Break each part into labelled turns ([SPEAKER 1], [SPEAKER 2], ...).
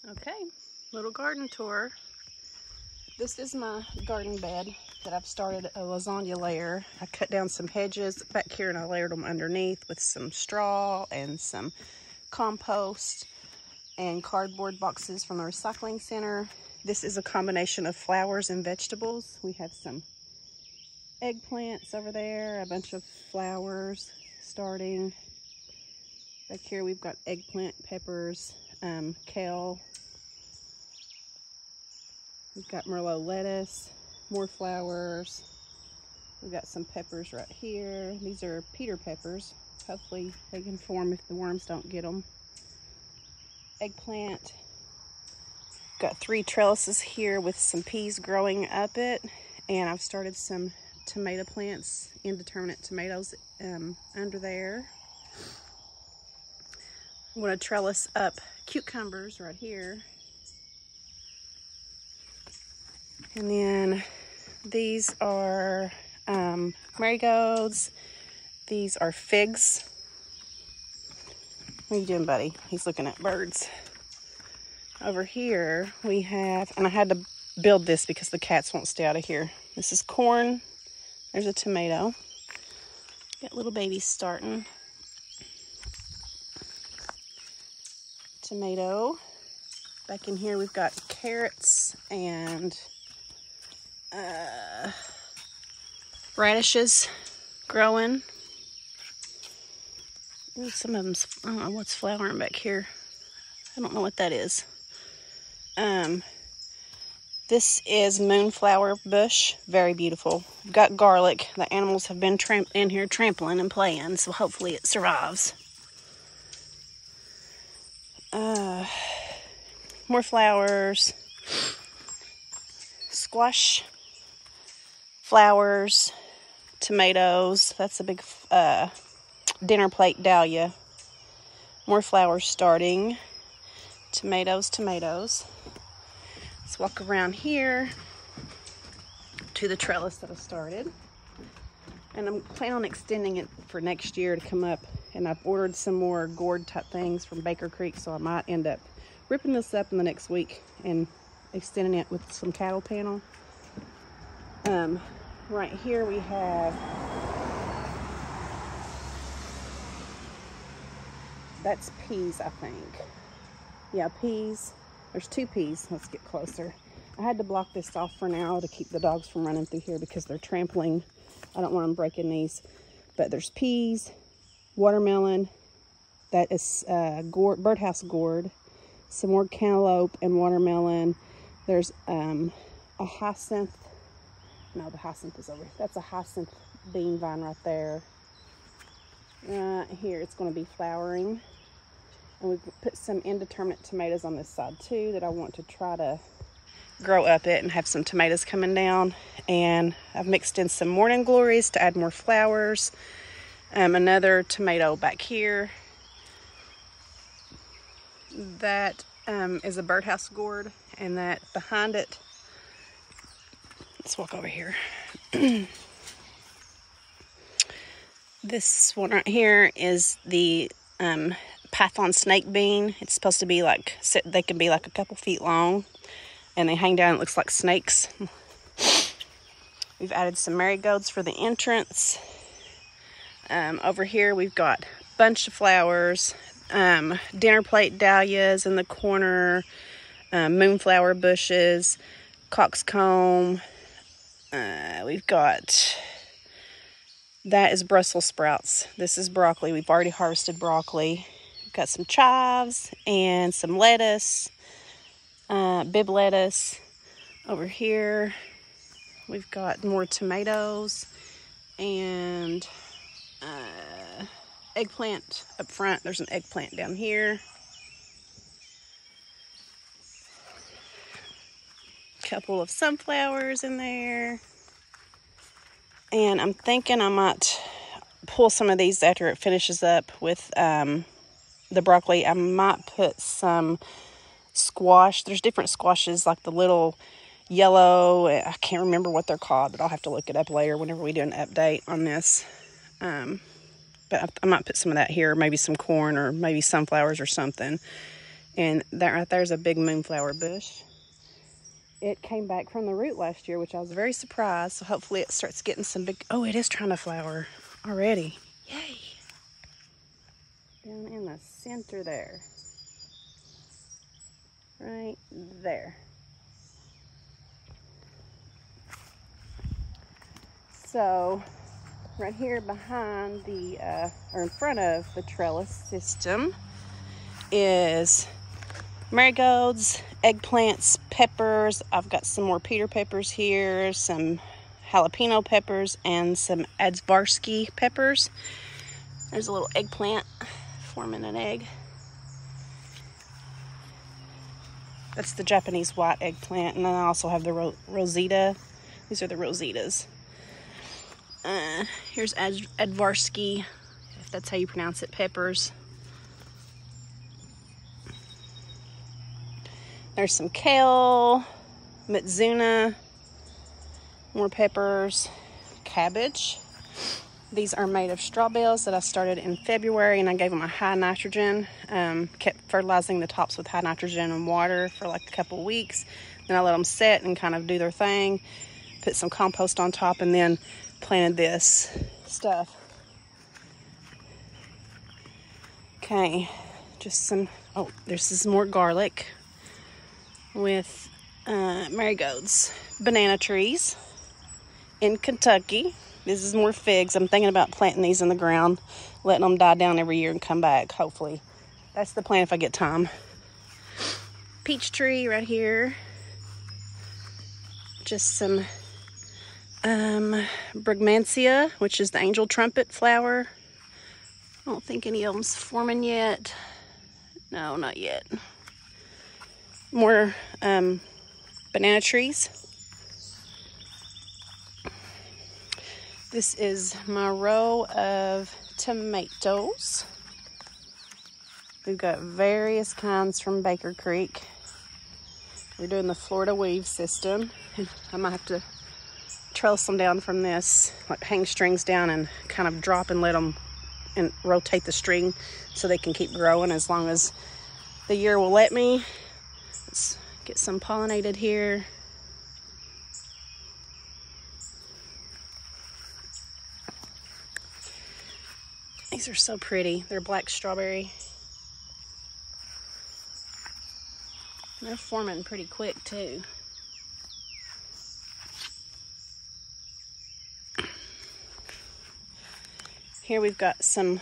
[SPEAKER 1] Okay, little garden tour. This is my garden bed that I've started a lasagna layer. I cut down some hedges back here and I layered them underneath with some straw and some compost and cardboard boxes from the recycling center. This is a combination of flowers and vegetables. We have some eggplants over there, a bunch of flowers starting. Back here we've got eggplant, peppers, kale. We've got Merlot lettuce, more flowers. We've got some peppers right here. These are Peter peppers. Hopefully they can form if the worms don't get them. Eggplant. Got 3 trellises here with some peas growing up it. And I've started some tomato plants, indeterminate tomatoes under there. I'm going to trellis up cucumbers right here. And then these are marigolds. These are figs. What are you doing, buddy? He's looking at birds. Over here we have, and I had to build this because the cats won't stay out of here. This is corn. There's a tomato. Got little babies starting. Tomato. Back in here we've got carrots and radishes growing. Ooh, some of them's, I don't know what's flowering back here. I don't know what that is. This is moonflower bush. Very beautiful. We've got garlic. The animals have been in here trampling and playing, so hopefully it survives. More flowers. Squash. Flowers. Tomatoes. That's a big dinner plate dahlia. More flowers starting. Tomatoes. Let's walk around here to the trellis that I started. And I'm planning on extending it for next year to come up. And I've ordered some more gourd type things from Baker Creek, so I might end up ripping this up in the next week and extending it with some cattle panel. Right here we have, that's peas, I think. Yeah, peas. There's 2 peas. Let's get closer. I had to block this off for now to keep the dogs from running through here because they're trampling. I don't want them breaking these. But there's peas, watermelon. That is birdhouse gourd. Some more cantaloupe and watermelon. There's a hyacinth. No, the hyacinth is over. That's a hyacinth bean vine right there. Here it's going to be flowering. And we've put some indeterminate tomatoes on this side too that I want to try to grow up it and have some tomatoes coming down. And I've mixed in some morning glories to add more flowers. Another tomato back here. That is a birdhouse gourd, and that behind it, let's walk over here. This one right here is the python snake bean. It's supposed to be like, they can be like a couple feet long, and they hang down. It looks like snakes. We've added some marigolds for the entrance. Over here we've got a bunch of flowers. Dinner plate dahlias in the corner, moonflower bushes, coxcomb. We've got, that is Brussels sprouts. This is broccoli. We've already harvested broccoli. We've got some chives and some lettuce, bib lettuce. Over here we've got more tomatoes and eggplant up front. There's an eggplant down here. Couple of sunflowers in there. And I'm thinking I might pull some of these after it finishes up with the broccoli. I might put some squash. There's different squashes, like the little yellow, I can't remember what they're called, but I'll have to look it up later whenever we do an update on this. But I might put some of that here, maybe some corn or maybe sunflowers or something. And that right there is a big moonflower bush. It came back from the root last year, which I was very surprised. So hopefully it starts getting some big... Oh, it is trying to flower already. Yay! Down in the center there. Right there. So, right here behind the, or in front of the trellis system is marigolds, eggplants, peppers. I've got some more Peter peppers here, some jalapeno peppers, and some Advarsky peppers. There's a little eggplant forming an egg. That's the Japanese white eggplant. And then I also have the Rosita. These are the Rositas. Here's Advarsky, if that's how you pronounce it, peppers. There's some kale, Mizuna, more peppers, cabbage. These are made of straw bales that I started in February, and I gave them a high nitrogen. Kept fertilizing the tops with high nitrogen and water for like a couple weeks. Then I let them set and kind of do their thing. Put some compost on top, and then planted this stuff. Okay, just some... Oh, there's some more garlic with marigolds. Banana trees in Kentucky. This is more figs. I'm thinking about planting these in the ground, letting them die down every year and come back, hopefully. That's the plan if I get time. Peach tree right here. Just some Brugmansia, which is the angel trumpet flower. I don't think any of them's forming yet. No, not yet. More banana trees. This is my row of tomatoes. We've got various kinds from Baker Creek. We're doing the Florida weave system. I might have to trellis them down from this, like hang strings down and kind of drop and let them and rotate the string so they can keep growing as long as the year will let me. Let's get some pollinated here. These are so pretty. They're black strawberry. They're forming pretty quick too. Here we've got some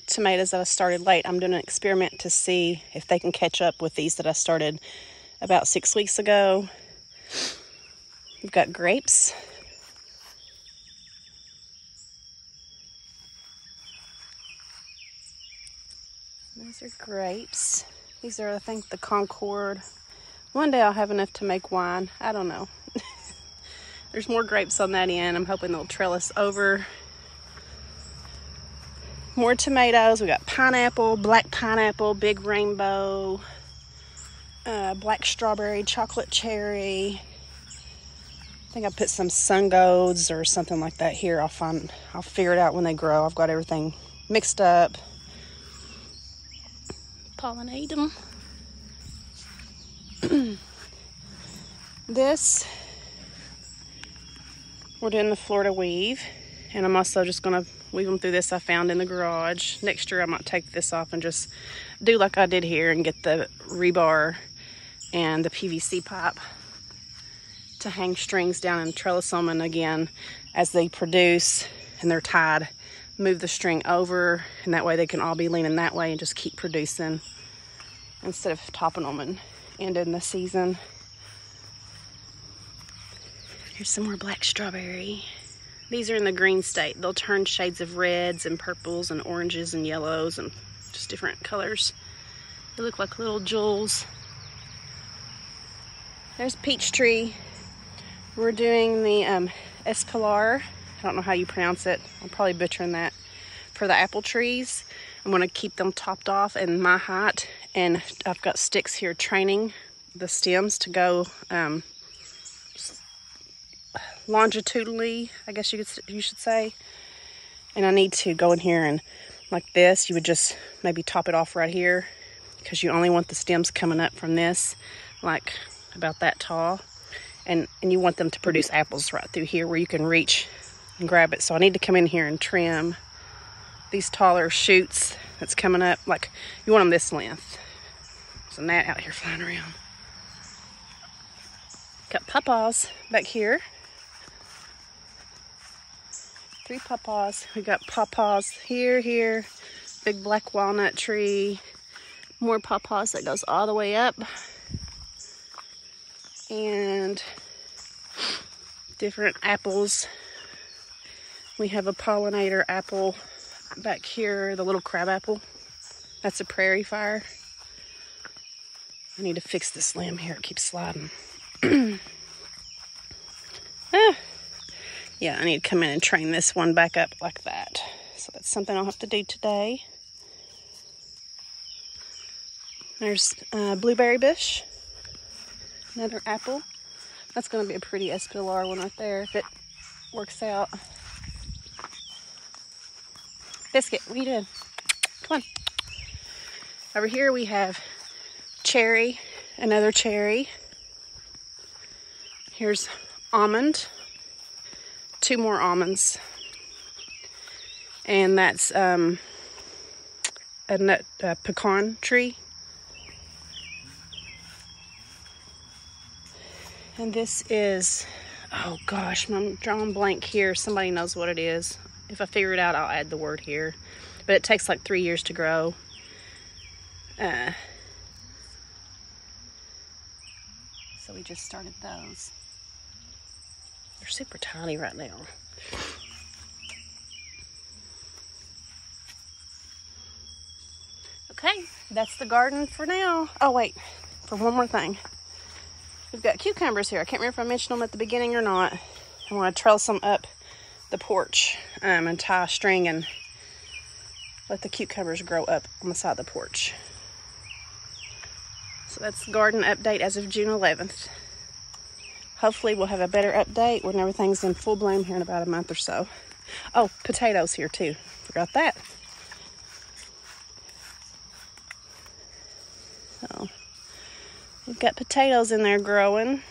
[SPEAKER 1] tomatoes that I started late. I'm doing an experiment to see if they can catch up with these that I started about 6 weeks ago. We've got grapes. These are grapes. These are, I think, the Concord. One day I'll have enough to make wine. I don't know. There's more grapes on that end. I'm hoping they'll trellis over. More tomatoes. We got pineapple, black pineapple, big rainbow, black strawberry, chocolate cherry. I think I put some sun golds or something like that here. I'll figure it out when they grow. I've got everything mixed up. Pollinate them. This, we're doing the Florida weave, and I'm also just gonna weave them through this I found in the garage. Next year I might take this off and just do like I did here and get the rebar and the PVC pipe to hang strings down and trellis them, and again, as they produce and they're tied, move the string over, and that way they can all be leaning that way and just keep producing instead of topping them and ending the season. Here's some more black strawberry. These are in the green state. They'll turn shades of reds and purples and oranges and yellows and just different colors. They look like little jewels. There's peach tree. We're doing the escalar. I don't know how you pronounce it. I'm probably butchering that. For the apple trees, I'm going to keep them topped off in my height, and I've got sticks here training the stems to go longitudinally, I guess you should say. And I need to go in here and like this, you would just maybe top it off right here, because you only want the stems coming up from this, like about that tall. And you want them to produce apples right through here where you can reach and grab it. So I need to come in here and trim these taller shoots that's coming up. Like, you want them this length. There's a gnat out here flying around. Got pawpaws back here. 3 pawpaws. We got pawpaws here. Big black walnut tree. More pawpaws that goes all the way up. And different apples. We have a pollinator apple back here, the little crab apple. That's a prairie fire. I need to fix this limb here. It keeps sliding. Yeah, I need to come in and train this one back up like that. So that's something I'll have to do today. There's a blueberry bush. Another apple. That's going to be a pretty SPLR one right there if it works out. Biscuit, what are you doing? Come on. Over here we have cherry, another cherry. Here's almond. 2 more almonds. And that's a pecan tree. And this is, oh gosh, I'm drawing blank here. Somebody knows what it is. If I figure it out, I'll add the word here. But it takes like 3 years to grow. So we just started those. They're super tiny right now. Okay, that's the garden for now. Oh wait, for one more thing. We've got cucumbers here. I can't remember if I mentioned them at the beginning or not. I want to trellis them up the porch and tie a string and let the cucumbers grow up on the side of the porch. So that's the garden update as of June 11th. Hopefully we'll have a better update when everything's in full bloom here in about a month or so. Oh, potatoes here too. Forgot that. So we've got potatoes in there growing.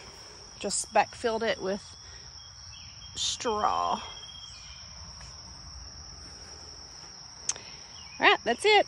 [SPEAKER 1] Just backfilled it with straw. All right, that's it.